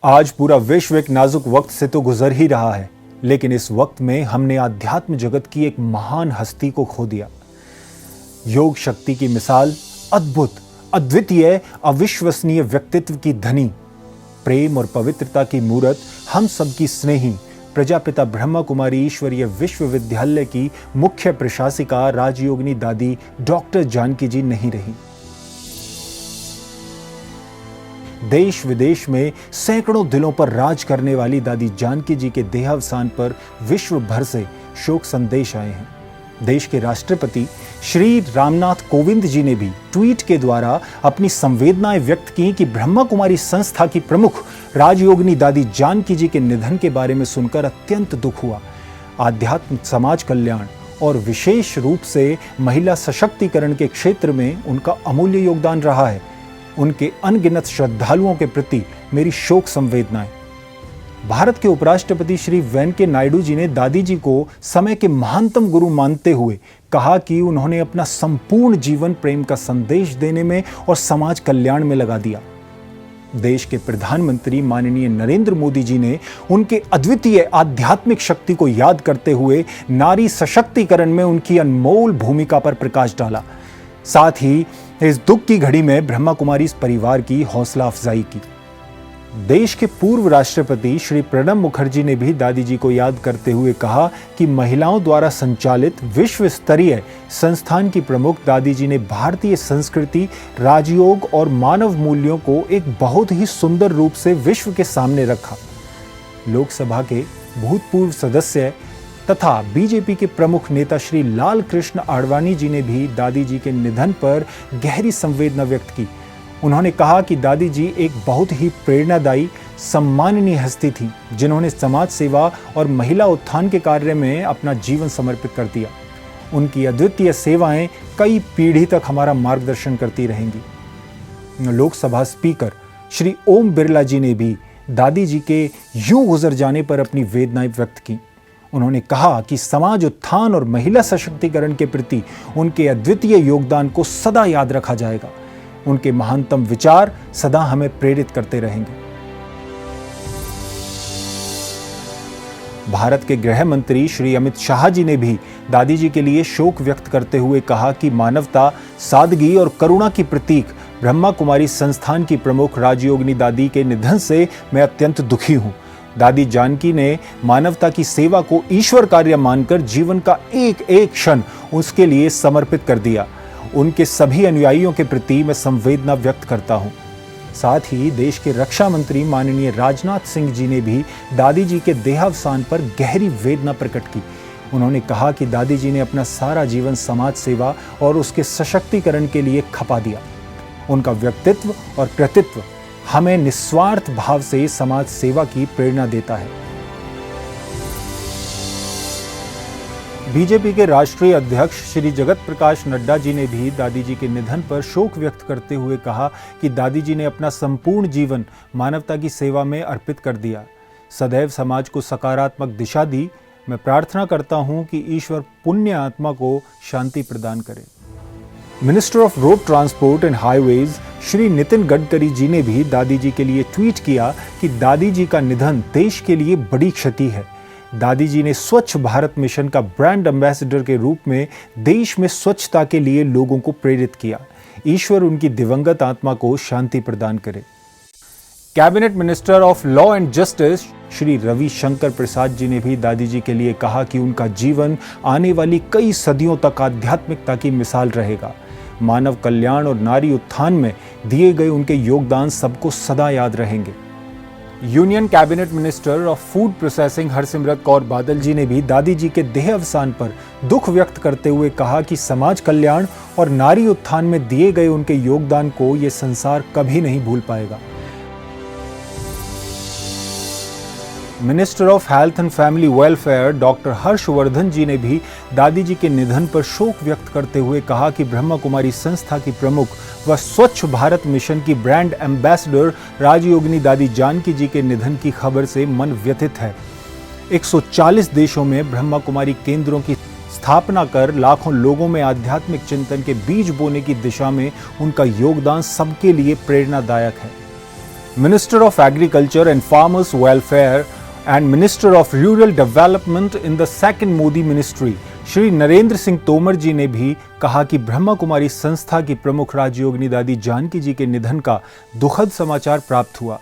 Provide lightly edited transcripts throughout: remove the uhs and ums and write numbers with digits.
आज पूरा विश्व एक नाजुक वक्त से तो गुजर ही रहा है, लेकिन इस वक्त में हमने आध्यात्म जगत की एक महान हस्ती को खो दिया। योग शक्ति की मिसाल, अद्भुत, अद्वितीय, अविश्वसनीय व्यक्तित्व की धनी, प्रेम और पवित्रता की मूरत, हम सबकी स्नेही प्रजापिता ब्रह्मा कुमारी ईश्वरीय विश्वविद्यालय की मुख्य प्रशासिका राजयोगिनी दादी डॉक्टर जानकी जी नहीं रही। देश विदेश में सैकड़ों दिलों पर राज करने वाली दादी जानकी जी के देहावसान पर विश्व भर से शोक संदेश आए हैं। देश के राष्ट्रपति श्री रामनाथ कोविंद जी ने भी ट्वीट के द्वारा अपनी संवेदनाएं व्यक्त की कि ब्रह्मा कुमारी संस्था की प्रमुख राजयोगिनी दादी जानकी जी के निधन के बारे में सुनकर अत्यंत दुख हुआ। आध्यात्म, समाज कल्याण और विशेष रूप से महिला सशक्तिकरण के क्षेत्र में उनका अमूल्य योगदान रहा है। उनके अनगिनत श्रद्धालुओं के प्रति मेरी शोक संवेदनाएं। भारत के उपराष्ट्रपति श्री वेंकैया नायडू जी ने दादी जी को समय के महानतम गुरु मानते हुए कहा कि उन्होंने अपना संपूर्ण जीवन प्रेम का संदेश देने में और समाज कल्याण में लगा दिया। देश के प्रधानमंत्री माननीय नरेंद्र मोदी जी ने उनके अद्वितीय आध्यात्मिक शक्ति को याद करते हुए नारी सशक्तिकरण में उनकी अनमोल भूमिका पर प्रकाश डाला। साथ ही इस दुख की घड़ी में ब्रह्मा कुमारी इस परिवार की हौसला अफजाई की। देश के पूर्व राष्ट्रपति श्री प्रणब मुखर्जी ने भी दादी जी को याद करते हुए कहा कि महिलाओं द्वारा संचालित विश्व स्तरीय संस्थान की प्रमुख दादी जी ने भारतीय संस्कृति, राजयोग और मानव मूल्यों को एक बहुत ही सुंदर रूप से विश्व के सामने रखा। लोकसभा के भूतपूर्व सदस्य तथा बीजेपी के प्रमुख नेता श्री लाल कृष्ण आडवाणी जी ने भी दादी जी के निधन पर गहरी संवेदना व्यक्त की। उन्होंने कहा कि दादी जी एक बहुत ही प्रेरणादायी, सम्माननीय हस्ती थी, जिन्होंने समाज सेवा और महिला उत्थान के कार्य में अपना जीवन समर्पित कर दिया। उनकी अद्वितीय सेवाएं कई पीढ़ी तक हमारा मार्गदर्शन करती रहेंगी। लोकसभा स्पीकर श्री ओम बिरला जी ने भी दादी जी के यूं गुजर जाने पर अपनी वेदनाएं व्यक्त की। उन्होंने कहा कि समाज उत्थान और महिला सशक्तिकरण के प्रति उनके अद्वितीय योगदान को सदा याद रखा जाएगा। उनके महानतम विचार सदा हमें प्रेरित करते रहेंगे। भारत के गृह मंत्री श्री अमित शाह जी ने भी दादी जी के लिए शोक व्यक्त करते हुए कहा कि मानवता, सादगी और करुणा की प्रतीक ब्रह्मा कुमारी संस्थान की प्रमुख राजयोगिनी दादी के निधन से मैं अत्यंत दुखी हूं। दादी जानकी ने मानवता की सेवा को ईश्वर कार्य मानकर जीवन का एक एक क्षण उसके लिए समर्पित कर दिया। उनके सभी अनुयायियों के प्रति मैं संवेदना व्यक्त करता हूं। साथ ही देश के रक्षा मंत्री माननीय राजनाथ सिंह जी ने भी दादी जी के देहावसान पर गहरी वेदना प्रकट की। उन्होंने कहा कि दादी जी ने अपना सारा जीवन समाज सेवा और उसके सशक्तिकरण के लिए खपा दिया। उनका व्यक्तित्व और कृतित्व हमें निस्वार्थ भाव से समाज सेवा की प्रेरणा देता है। बीजेपी के राष्ट्रीय अध्यक्ष श्री जगत प्रकाश नड्डा जी ने भी दादी जी के निधन पर शोक व्यक्त करते हुए कहा कि दादी जी ने अपना संपूर्ण जीवन मानवता की सेवा में अर्पित कर दिया, सदैव समाज को सकारात्मक दिशा दी। मैं प्रार्थना करता हूं कि ईश्वर पुण्य आत्मा को शांति प्रदान करे। Minister of road transport and highways Shri Nitin Gadkari ji ने भी दादी जी के लिए ट्वीट किया कि दादी जी का निधन देश के लिए बड़ी क्षति है। दादी जी ने स्वच्छ भारत मिशन का ब्रांड एम्बेसडर के रूप में देश में स्वच्छता के लिए लोगों को प्रेरित किया। ईश्वर उनकी दिवंगत आत्मा को शांति प्रदान करे। Cabinet minister of law and justice Shri Ravi Shankar Prasad ji ने भी दादी जी के लिए कहा कि उनका जीवन आने वाली कई सदियों तक आध्यात्मिकता की मिसाल रहेगा। मानव कल्याण और नारी उत्थान में दिए गए उनके योगदान सबको सदा याद रहेंगे। Union cabinet minister of food processing Harsimrat Kaur Badal जी ने भी दादी जी के देहावसान पर दुख व्यक्त करते हुए कहा कि समाज कल्याण और नारी उत्थान में दिए गए उनके योगदान को ये संसार कभी नहीं भूल पाएगा। Minister of health and family welfare doctor Harsh Vardhan ji ने भी दादी जी के निधन पर शोक व्यक्त करते हुए कहा कि ब्रह्मा कुमारी संस्था की प्रमुख व स्वच्छ भारत मिशन की ब्रांड एम्बेसडर राजयोगिनी दादी जानकी जी के निधन की खबर से मन व्यथित है। 140 देशों में ब्रह्मा कुमारी केंद्रों की स्थापना कर लाखों लोगों में आध्यात्मिक चिंतन के बीज बोने की दिशा में उनका योगदान सबके लिए प्रेरणादायक है। Minister of Agriculture and Farmers Welfare and Minister of Rural Development in the second Modi ministry, Shri Narendra Singh Tomar जी ने भी कहा कि ब्रह्मा कुमारी संस्था की प्रमुख राजयोगिनी दादी जानकी जी के निधन का दुखद समाचार प्राप्त हुआ।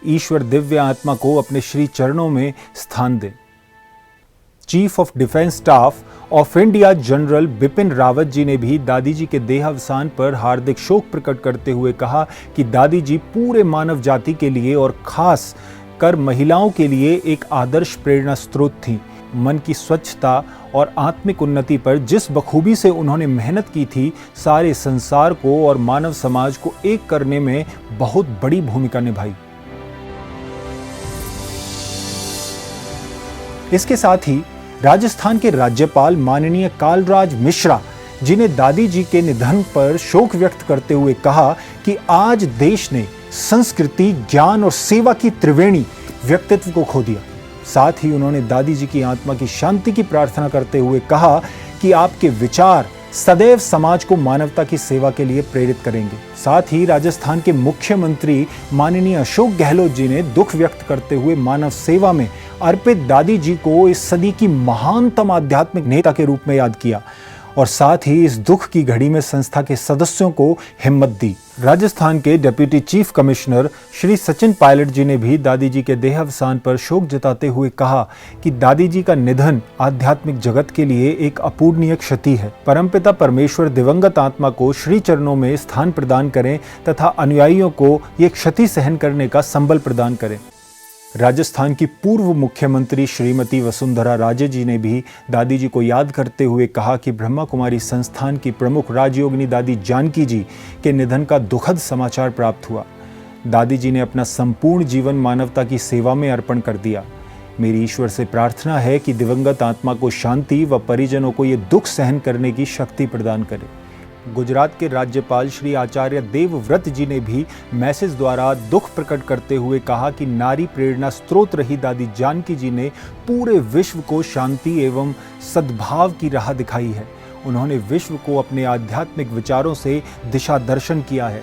ईश्वर दिव्य आत्मा को अपने श्री चरणों में स्थान दे। Chief of defence staff of India general Bipin Rawat ji ने भी दादी जी के देहावसान पर हार्दिक शोक प्रकट करते हुए कहा कि दादी जी पूरे मानव जाति के लिए और खास कर महिलाओं के लिए एक आदर्श प्रेरणा स्रोत थी। मन की स्वच्छता और आत्मिक उन्नति पर जिस बखूबी से उन्होंने मेहनत की थी, सारे संसार को और मानव समाज को एक करने में बहुत बड़ी भूमिका निभाई। इसके साथ ही राजस्थान के राज्यपाल माननीय कालराज मिश्रा जी ने दादी जी के निधन पर शोक व्यक्त करते हुए कहा कि आज देश ने संस्कृति, ज्ञान और सेवा की त्रिवेणी व्यक्तित्व को खो दिया। साथ ही उन्होंने दादी जी की आत्मा की शांति की प्रार्थना करते हुए कहा कि आपके विचार सदैव समाज को मानवता की सेवा के लिए प्रेरित करेंगे। साथ ही राजस्थान के मुख्यमंत्री माननीय अशोक गहलोत जी ने दुख व्यक्त करते हुए मानव सेवा में अर्पित दादी जी को इस सदी की महानतम आध्यात्मिक नेता के रूप में याद किया और साथ ही इस दुख की घड़ी में संस्था के सदस्यों को हिम्मत दी। राजस्थान के deputy chief commissioner Shri Sachin Pilot ji ने भी दादी जी के देहावसान पर शोक जताते हुए कहा कि दादी जी का निधन आध्यात्मिक जगत के लिए एक अपूरणीय क्षति है। परमपिता परमेश्वर दिवंगत आत्मा को श्री चरणों में स्थान प्रदान करें तथा अनुयायियों को ये क्षति सहन करने का संबल प्रदान करें। राजस्थान की पूर्व मुख्यमंत्री श्रीमती वसुंधरा राजे जी ने भी दादी जी को याद करते हुए कहा कि ब्रह्मा कुमारी संस्थान की प्रमुख राजयोगिनी दादी जानकी जी के निधन का दुखद समाचार प्राप्त हुआ। दादी जी ने अपना संपूर्ण जीवन मानवता की सेवा में अर्पण कर दिया। मेरी ईश्वर से प्रार्थना है कि दिवंगत आत्मा को शांति व परिजनों को ये दुख सहन करने की शक्ति प्रदान करे। गुजरात के राज्यपाल श्री आचार्य देवव्रत जी ने भी मैसेज द्वारा दुख प्रकट करते हुए कहा कि नारी प्रेरणा स्रोत रही दादी जानकी जी ने पूरे विश्व को शांति एवं सद्भाव की राह दिखाई है। उन्होंने विश्व को अपने आध्यात्मिक विचारों से दिशा दर्शन किया है।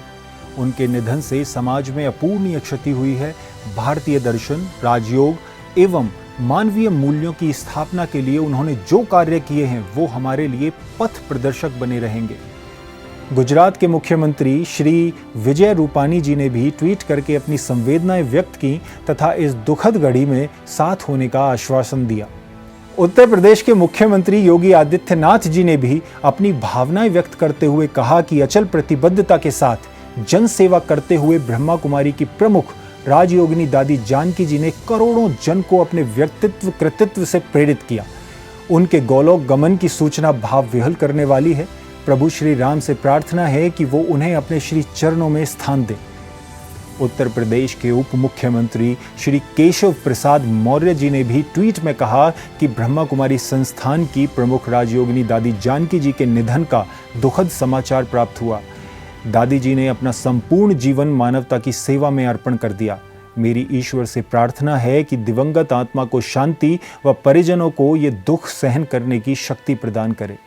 उनके निधन से समाज में अपूरणीय क्षति हुई है। भारतीय दर्शन, राजयोग एवं मानवीय मूल्यों की स्थापना के लिए उन्होंने जो कार्य किए हैं वो हमारे लिए पथ प्रदर्शक बने रहेंगे। गुजरात के मुख्यमंत्री श्री विजय रूपानी जी ने भी ट्वीट करके अपनी संवेदनाएं व्यक्त की तथा इस दुखद घड़ी में साथ होने का आश्वासन दिया। उत्तर प्रदेश के मुख्यमंत्री योगी आदित्यनाथ जी ने भी अपनी भावनाएं व्यक्त करते हुए कहा कि अचल प्रतिबद्धता के साथ जन सेवा करते हुए ब्रह्मा कुमारी की प्रमुख राजयोगिनी दादी जानकी जी ने करोड़ों जन को अपने व्यक्तित्व कृतित्व से प्रेरित किया। उनके गौलोक गमन की सूचना भाव विह्वल करने वाली है। प्रभु श्री राम से प्रार्थना है कि वो उन्हें अपने श्री चरणों में स्थान दें। उत्तर प्रदेश के उप मुख्यमंत्री श्री केशव प्रसाद मौर्य जी ने भी ट्वीट में कहा कि ब्रह्मा कुमारी संस्थान की प्रमुख राजयोगिनी दादी जानकी जी के निधन का दुखद समाचार प्राप्त हुआ। दादी जी ने अपना संपूर्ण जीवन मानवता की सेवा में अर्पण कर दिया। मेरी ईश्वर से प्रार्थना है कि दिवंगत आत्मा को शांति व परिजनों को ये दुख सहन करने की शक्ति प्रदान करे।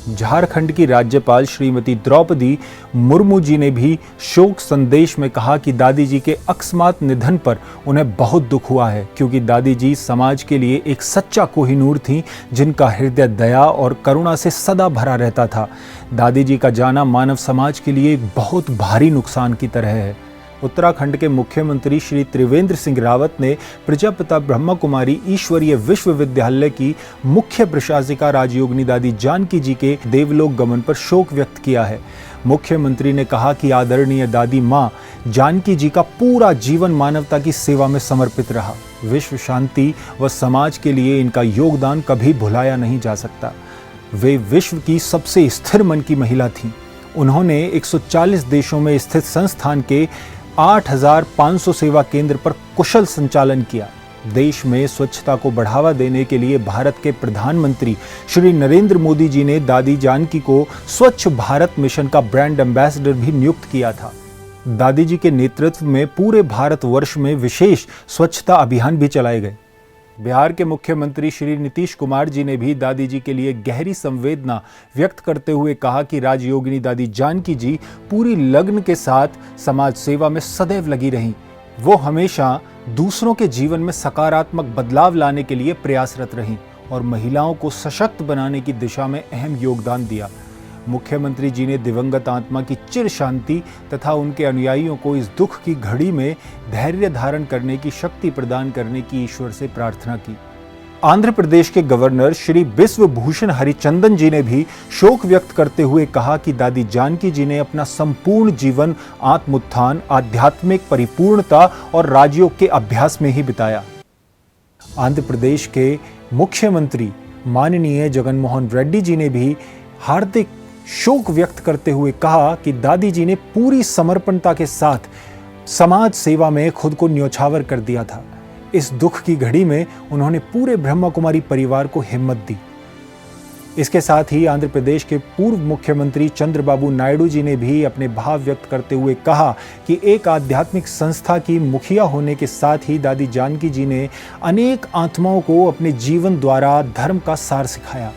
झारखंड की राज्यपाल श्रीमती द्रौपदी मुर्मू जी ने भी शोक संदेश में कहा कि दादी जी के अकस्मात निधन पर उन्हें बहुत दुख हुआ है, क्योंकि दादी जी समाज के लिए एक सच्चा कोहिनूर थी जिनका हृदय दया और करुणा से सदा भरा रहता था। दादी जी का जाना मानव समाज के लिए एक बहुत भारी नुकसान की तरह है। उत्तराखंड के मुख्यमंत्री श्री त्रिवेंद्र सिंह रावत ने प्रजापिता ब्रह्मा कुमारी ईश्वरीय विश्वविद्यालय की मुख्य प्रशासिका राजयोगिनी दादी जानकी जी के देवलोक गमन पर शोक व्यक्त किया है। मुख्यमंत्री ने कहा कि आदरणीय दादी माँ जानकी जी का पूरा जीवन मानवता की सेवा में समर्पित रहा। विश्व शांति व समाज के लिए इनका योगदान कभी भुलाया नहीं जा सकता। वे विश्व की सबसे स्थिर मन की महिला थीं। उन्होंने 140 देशों में स्थित संस्थान के 8,500 सेवा केंद्र पर कुशल संचालन किया। देश में स्वच्छता को बढ़ावा देने के लिए भारत के प्रधानमंत्री श्री नरेंद्र मोदी जी ने दादी जानकी को स्वच्छ भारत मिशन का ब्रांड एम्बेसडर भी नियुक्त किया था। दादी जी के नेतृत्व में पूरे भारतवर्ष में विशेष स्वच्छता अभियान भी चलाए गए। बिहार के मुख्यमंत्री श्री नीतीश कुमार जी ने भी दादी जी के लिए गहरी संवेदना व्यक्त करते हुए कहा कि राजयोगिनी दादी जानकी जी पूरी लगन के साथ समाज सेवा में सदैव लगी रहीं। वो हमेशा दूसरों के जीवन में सकारात्मक बदलाव लाने के लिए प्रयासरत रहीं और महिलाओं को सशक्त बनाने की दिशा में अहम योगदान दिया। मुख्यमंत्री जी ने दिवंगत आत्मा की चिर शांति तथा उनके अनुयायियों को इस दुख की घड़ी में धैर्य धारण करने की शक्ति प्रदान करने की ईश्वर से प्रार्थना की। आंध्र प्रदेश के गवर्नर श्री बिश्व भूषण हरिचंदन जी ने भी शोक व्यक्त करते हुए कहा कि दादी जानकी जी ने अपना संपूर्ण जीवन आत्मोत्थान, आध्यात्मिक परिपूर्णता और राजयोग के अभ्यास में ही बिताया। आंध्र प्रदेश के मुख्यमंत्री माननीय जगनमोहन रेड्डी जी ने भी हार्दिक शोक व्यक्त करते हुए कहा कि दादी जी ने पूरी समर्पणता के साथ समाज सेवा में खुद को न्योछावर कर दिया था। इस दुख की घड़ी में उन्होंने पूरे ब्रह्मा कुमारी परिवार को हिम्मत दी। इसके साथ ही आंध्र प्रदेश के पूर्व मुख्यमंत्री चंद्रबाबू नायडू जी ने भी अपने भाव व्यक्त करते हुए कहा कि एक आध्यात्मिक संस्था की मुखिया होने के साथ ही दादी जानकी जी ने अनेक आत्माओं को अपने जीवन द्वारा धर्म का सार सिखाया।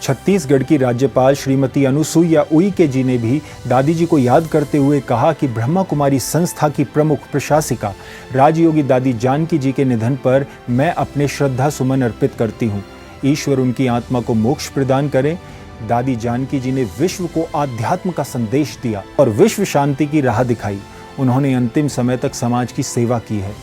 छत्तीसगढ़ की राज्यपाल श्रीमती अनुसुईया उइके जी ने भी दादी जी को याद करते हुए कहा कि ब्रह्मा कुमारी संस्था की प्रमुख प्रशासिका राजयोगी दादी जानकी जी के निधन पर मैं अपने श्रद्धा सुमन अर्पित करती हूँ। ईश्वर उनकी आत्मा को मोक्ष प्रदान करे। दादी जानकी जी ने विश्व को आध्यात्म का संदेश दिया और विश्व शांति की राह दिखाई। उन्होंने अंतिम समय तक समाज की सेवा की है।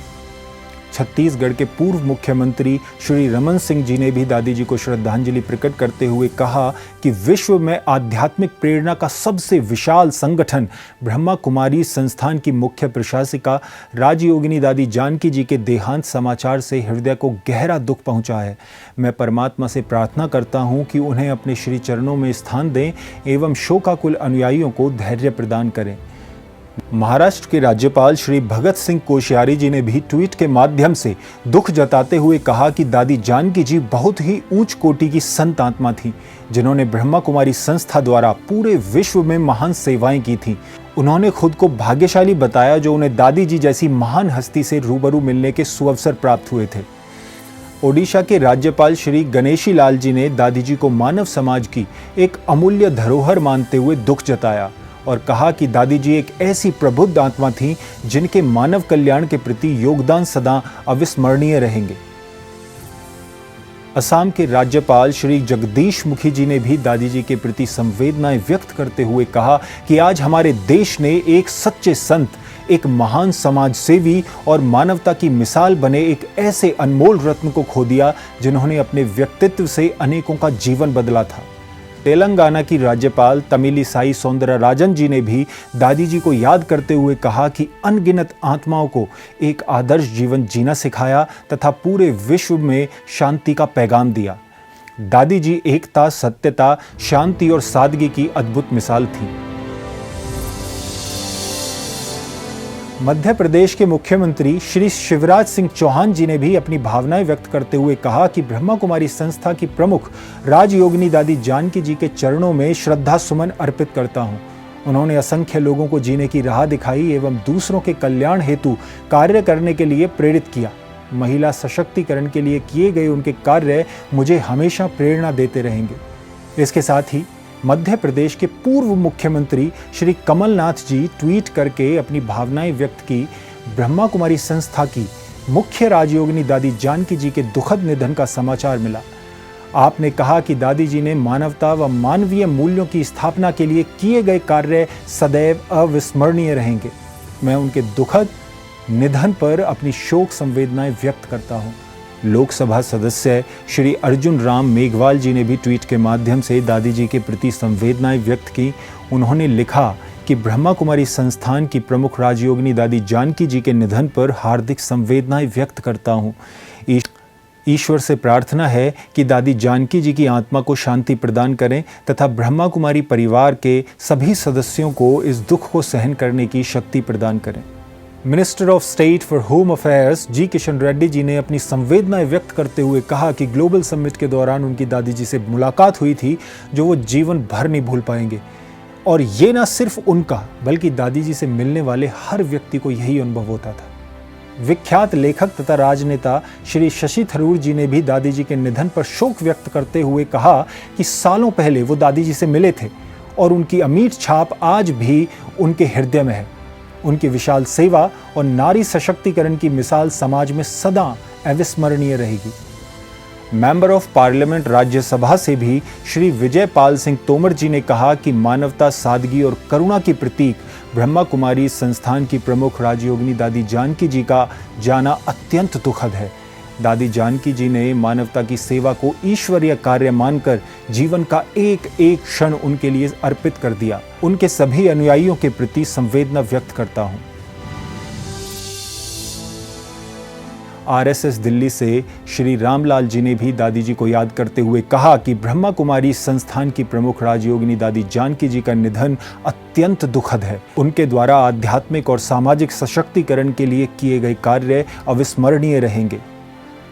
छत्तीसगढ़ के पूर्व मुख्यमंत्री श्री रमन सिंह जी ने भी दादी जी को श्रद्धांजलि प्रकट करते हुए कहा कि विश्व में आध्यात्मिक प्रेरणा का सबसे विशाल संगठन ब्रह्मा कुमारी संस्थान की मुख्य प्रशासिका राजयोगिनी दादी जानकी जी के देहांत समाचार से हृदय को गहरा दुख पहुंचा है। मैं परमात्मा से प्रार्थना करता हूं कि उन्हें अपने श्री चरणों में स्थान दें एवं शोकाकुल अनुयायियों को धैर्य प्रदान करें। महाराष्ट्र के राज्यपाल श्री भगत सिंह कोश्यारी जी ने भी ट्वीट के माध्यम से दुख जताते हुए कहा कि दादी जानकी जी बहुत ही ऊंच कोटि की संत आत्मा थी, जिन्होंने ब्रह्मा कुमारी संस्था द्वारा पूरे विश्व में महान सेवाएं की थी। उन्होंने खुद को भाग्यशाली बताया जो उन्हें दादी जी जैसी महान हस्ती से रूबरू मिलने के सुअवसर प्राप्त हुए थे। ओडिशा के राज्यपाल श्री गणेशी लाल जी ने दादी जी को मानव समाज की एक अमूल्य धरोहर मानते हुए दुख जताया और कहा कि दादी जी एक ऐसी प्रबुद्ध आत्मा थी जिनके मानव कल्याण के प्रति योगदान सदा अविस्मरणीय रहेंगे। असम के राज्यपाल श्री जगदीश मुखी जी ने भी दादी जी के प्रति संवेदनाएं व्यक्त करते हुए कहा कि आज हमारे देश ने एक सच्चे संत, एक महान समाज सेवी और मानवता की मिसाल बने एक ऐसे अनमोल रत्न को खो दिया जिन्होंने अपने व्यक्तित्व से अनेकों का जीवन बदला था। तेलंगाना की राज्यपाल तमिलिसाई सौंदरराजन जी ने भी दादी जी को याद करते हुए कहा कि अनगिनत आत्माओं को एक आदर्श जीवन जीना सिखाया तथा पूरे विश्व में शांति का पैगाम दिया। दादी जी एकता, सत्यता, शांति और सादगी की अद्भुत मिसाल थी। मध्य प्रदेश के मुख्यमंत्री श्री शिवराज सिंह चौहान जी ने भी अपनी भावनाएं व्यक्त करते हुए कहा कि ब्रह्मा कुमारी संस्था की प्रमुख राजयोगिनी दादी जानकी जी के चरणों में श्रद्धा सुमन अर्पित करता हूं। उन्होंने असंख्य लोगों को जीने की राह दिखाई एवं दूसरों के कल्याण हेतु कार्य करने के लिए प्रेरित किया। महिला सशक्तिकरण के लिए किए गए उनके कार्य मुझे हमेशा प्रेरणा देते रहेंगे। इसके साथ ही मध्य प्रदेश के पूर्व मुख्यमंत्री श्री कमलनाथ जी ट्वीट करके अपनी भावनाएं व्यक्त की। ब्रह्मा कुमारी संस्था की मुख्य राजयोगिनी दादी जानकी जी के दुखद निधन का समाचार मिला। आपने कहा कि दादी जी ने मानवता व मानवीय मूल्यों की स्थापना के लिए किए गए कार्य सदैव अविस्मरणीय रहेंगे। मैं उनके दुखद निधन पर अपनी शोक संवेदनाएं व्यक्त करता हूं। लोकसभा सदस्य श्री अर्जुन राम मेघवाल जी ने भी ट्वीट के माध्यम से दादी जी के प्रति संवेदनाएं व्यक्त की। उन्होंने लिखा कि ब्रह्मा कुमारी संस्थान की प्रमुख राजयोगिनी दादी जानकी जी के निधन पर हार्दिक संवेदनाएं व्यक्त करता हूं। ईश्वर से प्रार्थना है कि दादी जानकी जी की आत्मा को शांति प्रदान करें तथा ब्रह्मा कुमारी परिवार के सभी सदस्यों को इस दुख को सहन करने की शक्ति प्रदान करें। Minister of state for home affairs ji Kishan Reddy ji ने अपनी संवेदनाएं व्यक्त करते हुए कहा कि ग्लोबल समिट के दौरान उनकी दादी जी से मुलाकात हुई थी जो वो जीवन भर नहीं भूल पाएंगे। और ये ना सिर्फ उनका बल्कि दादी जी से मिलने वाले हर व्यक्ति को यही अनुभव होता था। विख्यात लेखक तथा राजनेता श्री शशि थरूर जी ने भी दादी जी के निधन पर शोक व्यक्त करते हुए कहा कि सालों पहले वो दादी जी से मिले थे और उनकी अमिट छाप आज भी उनके हृदय में है। उनकी विशाल सेवा और नारी सशक्तिकरण की मिसाल समाज में सदा अविस्मरणीय रहेगी। मेंबर ऑफ पार्लियामेंट राज्यसभा से भी श्री विजय पाल सिंह तोमर जी ने कहा कि मानवता, सादगी और करुणा की प्रतीक ब्रह्मा कुमारी संस्थान की प्रमुख राजयोगिनी दादी जानकी जी का जाना अत्यंत दुखद है। दादी जानकी जी ने मानवता की सेवा को ईश्वरीय कार्य मानकर जीवन का एक एक क्षण उनके लिए अर्पित कर दिया। उनके सभी अनुयायियों के प्रति संवेदना व्यक्त करता हूं। आरएसएस दिल्ली से श्री रामलाल जी ने भी दादी जी को याद करते हुए कहा कि ब्रह्मा कुमारी संस्थान की प्रमुख राजयोगिनी दादी जानकी जी का निधन अत्यंत दुखद है। उनके द्वारा आध्यात्मिक और सामाजिक सशक्तिकरण के लिए किए गए कार्य अविस्मरणीय रहेंगे।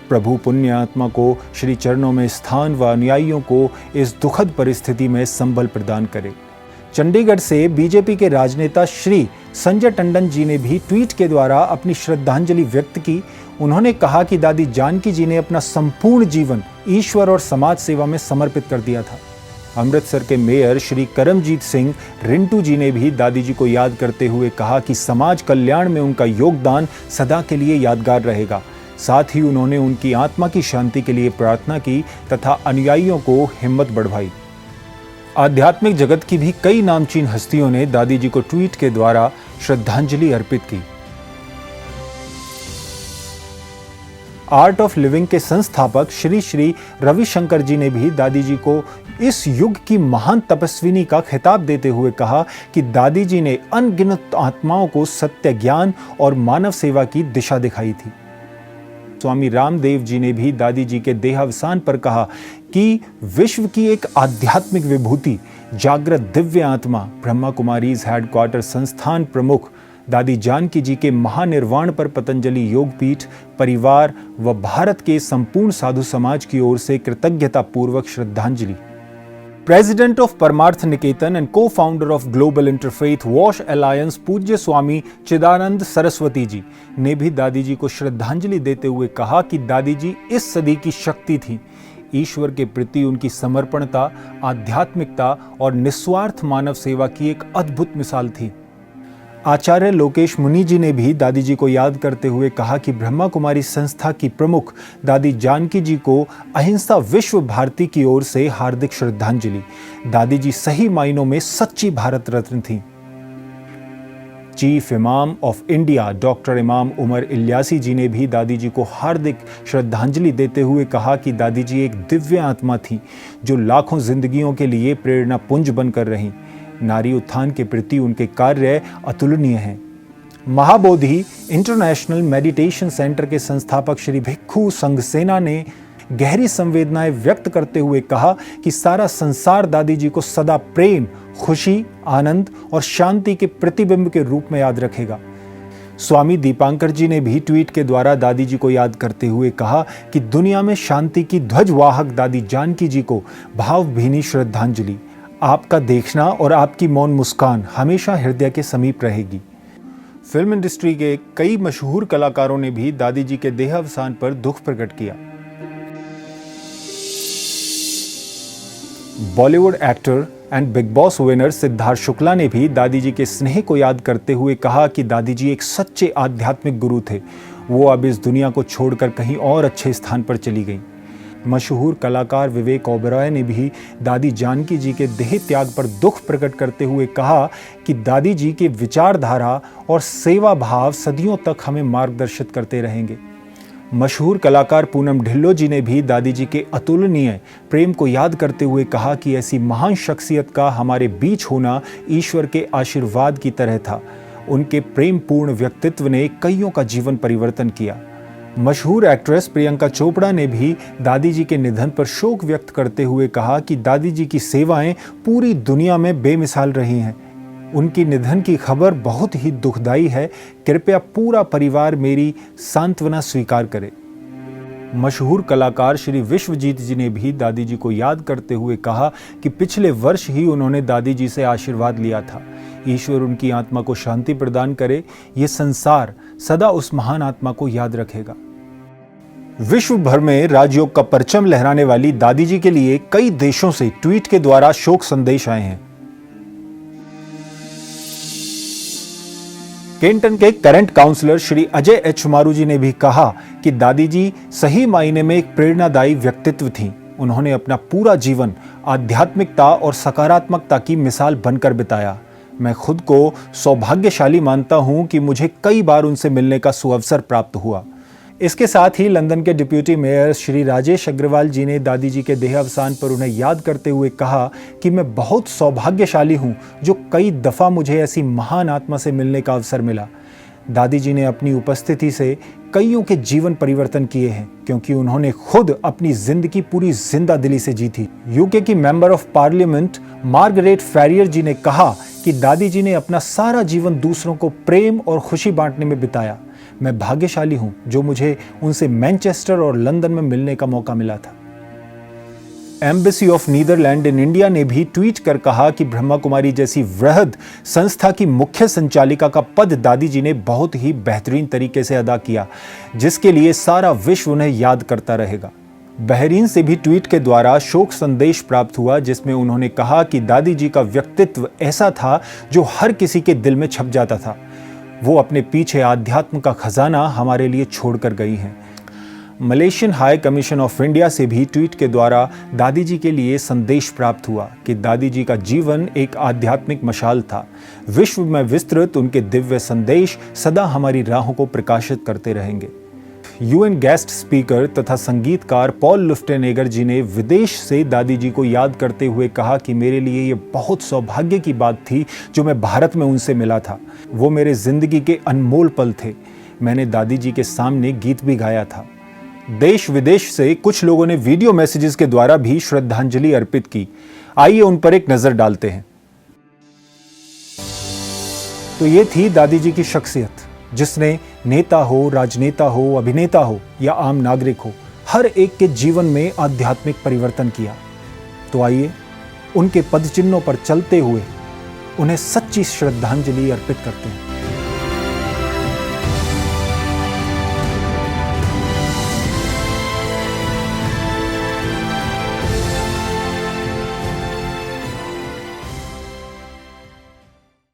प्रभु पुण्य आत्मा को श्री चरणों में स्थान व अनुयायियों को इस दुखद परिस्थिति में संबल प्रदान करे। चंडीगढ़ से बीजेपी के राजनेता श्री संजय टंडन जी ने भी ट्वीट के द्वारा अपनी श्रद्धांजलि व्यक्त की। उन्होंने कहा कि दादी जानकी जी ने अपना संपूर्ण जीवन ईश्वर और समाज सेवा में समर्पित कर दिया था। अमृतसर के मेयर श्री करमजीत सिंह रिंटू जी ने भी दादी जी को याद करते हुए कहा कि समाज कल्याण में उनका योगदान सदा के लिए यादगार रहेगा। साथ ही उन्होंने उनकी आत्मा की शांति के लिए प्रार्थना की तथा अनुयायियों को हिम्मत बढ़ाई। आध्यात्मिक जगत की भी कई नामचीन हस्तियों ने दादी जी को ट्वीट के द्वारा श्रद्धांजलि अर्पित की। आर्ट ऑफ लिविंग के संस्थापक श्री श्री रविशंकर जी ने भी दादी जी को इस युग की महान तपस्विनी का खिताब देते हुए कहा कि दादी जी ने अनगिनत आत्माओं को सत्य ज्ञान और मानव सेवा की दिशा दिखाई थी। स्वामी रामदेव जी ने भी दादी जी के देहावसान पर कहा कि विश्व की एक आध्यात्मिक विभूति, जागृत दिव्य आत्मा, ब्रह्मा कुमारीज हेडक्वार्टर संस्थान प्रमुख दादी जानकी जी के महानिर्वाण पर पतंजलि योगपीठ परिवार व भारत के संपूर्ण साधु समाज की ओर से कृतज्ञता पूर्वक श्रद्धांजलि। President of Parmarth Niketan and co-founder of global interfaith wash alliance पूज्य स्वामी चिदानंद सरस्वती जी ने भी दादी जी को श्रद्धांजलि देते हुए कहा कि दादी जी इस सदी की शक्ति थी। ईश्वर के प्रति उनकी समर्पणता, आध्यात्मिकता और निस्वार्थ मानव सेवा की एक अद्भुत मिसाल थी। आचार्य लोकेश मुनि जी ने भी दादी जी को याद करते हुए कहा कि ब्रह्मा कुमारी संस्था की प्रमुख दादी जानकी जी को अहिंसा विश्व भारती की ओर से हार्दिक श्रद्धांजलि। दादी जी सही मायनों में सच्ची भारत रत्न थी। चीफ इमाम ऑफ इंडिया डॉक्टर इमाम उमर इलियासी जी ने भी दादी जी को हार्दिक श्रद्धांजलि देते हुए कहा कि दादी जी एक दिव्य आत्मा थी जो लाखों जिंदगियों के लिए प्रेरणा पुंज बनकर रहीं। नारी उत्थान के प्रति उनके कार्य अतुलनीय हैं। महाबोधि इंटरनेशनल मेडिटेशन सेंटर के संस्थापक श्री भिक्खू संघसेना ने गहरी संवेदनाएं व्यक्त करते हुए कहा कि सारा संसार दादी जी को सदा प्रेम, खुशी, आनंद और शांति के प्रतिबिंब के रूप में याद रखेगा। स्वामी दीपांकर जी ने भी ट्वीट के द्वारा दादी जी को याद करते हुए कहा कि दुनिया में शांति की ध्वजवाहक दादी जानकी जी को भावभीनी श्रद्धांजलि। आपका देखना और आपकी मौन मुस्कान हमेशा हृदय के समीप रहेगी। फिल्म इंडस्ट्री के कई मशहूर कलाकारों ने भी दादी जी के देहावसान पर दुख प्रकट किया। Bollywood actor and big boss winner Siddharth Shukla ने भी दादी जी के स्नेह को याद करते हुए कहा कि दादी जी एक सच्चे आध्यात्मिक गुरु थे। वो अब इस दुनिया को छोड़कर कहीं और अच्छे स्थान पर चली गईं। मशहूर कलाकार विवेक ओबरॉय ने भी दादी जानकी जी के देह त्याग पर दुख प्रकट करते हुए कहा कि दादी जी के विचारधारा और सेवा भाव सदियों तक हमें मार्गदर्शित करते रहेंगे। मशहूर कलाकार पूनम ढिल्लो जी ने भी दादी जी के अतुलनीय प्रेम को याद करते हुए कहा कि ऐसी महान शख्सियत का हमारे बीच होना ईश्वर के आशीर्वाद की तरह था। उनके प्रेमपूर्ण व्यक्तित्व ने कईयों का जीवन परिवर्तन किया। मशहूर एक्ट्रेस प्रियंका चोपड़ा ने भी दादी जी के निधन पर शोक व्यक्त करते हुए कहा कि दादी जी की सेवाएं पूरी दुनिया में बेमिसाल रही हैं। उनकी निधन की खबर बहुत ही दुखदाई है। कृपया पूरा परिवार मेरी सांत्वना स्वीकार करे। मशहूर कलाकार श्री विश्वजीत जी ने भी दादी जी को याद करते हुए कहा कि पिछले वर्ष ही उन्होंने दादी जी से आशीर्वाद लिया था। ईश्वर उनकी आत्मा को शांति प्रदान करे। ये संसार सदा उस महान आत्मा को याद रखेगा। विश्व भर में राजयोग का परचम लहराने वाली दादी जी के लिए कई देशों से ट्वीट के द्वारा शोक संदेश आए हैं। केंटन के current councillor Shri Ajay H Maru ji ने भी कहा कि दादी जी सही मायने में एक प्रेरणादायी व्यक्तित्व थीं। उन्होंने अपना पूरा जीवन आध्यात्मिकता और सकारात्मकता की मिसाल बनकर बिताया। मैं खुद को सौभाग्यशाली मानता हूं कि मुझे कई बार उनसे मिलने का सुअवसर प्राप्त हुआ। इसके साथ ही लंदन के डिप्टी मेयर श्री राजेश अग्रवाल जी ने दादी जी के देहावसान पर उन्हें याद करते हुए कहा कि मैं बहुत सौभाग्यशाली हूं जो कई दफ़ा मुझे ऐसी महान आत्मा से मिलने का अवसर मिला। दादी जी ने अपनी उपस्थिति से कईयों के जीवन परिवर्तन किए हैं क्योंकि उन्होंने खुद अपनी जिंदगी पूरी जिंदा दिली से जी थी। यूके की मेंबर ऑफ पार्लियामेंट मार्गरेट फैरियर जी ने कहा कि दादी जी ने अपना सारा जीवन दूसरों को प्रेम और खुशी बांटने में बिताया। मैं भाग्यशाली हूं जो मुझे उनसे मैनचेस्टर और लंदन में मिलने का मौका मिला था। Embassy of Netherland in India ने भी ट्वीट कर कहा कि ब्रह्मा कुमारी जैसी वृहद संस्था की मुख्य संचालिका का पद दादी जी ने बहुत ही बेहतरीन तरीके से अदा किया, जिसके लिए सारा विश्व उन्हें याद करता रहेगा। बहरीन से भी ट्वीट के द्वारा शोक संदेश प्राप्त हुआ, जिसमें उन्होंने कहा कि दादी जी का व्यक्तित्व ऐसा था जो हर किसी के दिल में छप जाता था। वो अपने पीछे आध्यात्म का खजाना हमारे लिए छोड़कर गई हैं। Malaysian high commission of India से भी ट्वीट के द्वारा दादी जी के लिए संदेश प्राप्त हुआ कि दादी जी का जीवन एक आध्यात्मिक मशाल था। विश्व में विस्तृत उनके दिव्य संदेश सदा हमारी राहों को प्रकाशित करते रहेंगे। यूएन गेस्ट स्पीकर तथा संगीतकार पॉल लुफ्टेनेगर जी ने विदेश से दादी जी को याद करते हुए कहा कि मेरे लिए ये बहुत सौभाग्य की बात थी जो मैं भारत में उनसे मिला था। वो मेरे जिंदगी के अनमोल पल थे। मैंने दादी जी के सामने गीत भी गाया था। देश विदेश से कुछ लोगों ने वीडियो मैसेजेस के द्वारा भी श्रद्धांजलि अर्पित की। आइए उन पर एक नजर डालते हैं। तो ये थी दादी जी की शख्सियत, जिसने नेता हो, राजनेता हो, अभिनेता हो या आम नागरिक हो, हर एक के जीवन में आध्यात्मिक परिवर्तन किया। तो आइए उनके पदचिन्हों पर चलते हुए उन्हें सच्ची श्रद्धांजलि अर्पित करते हैं।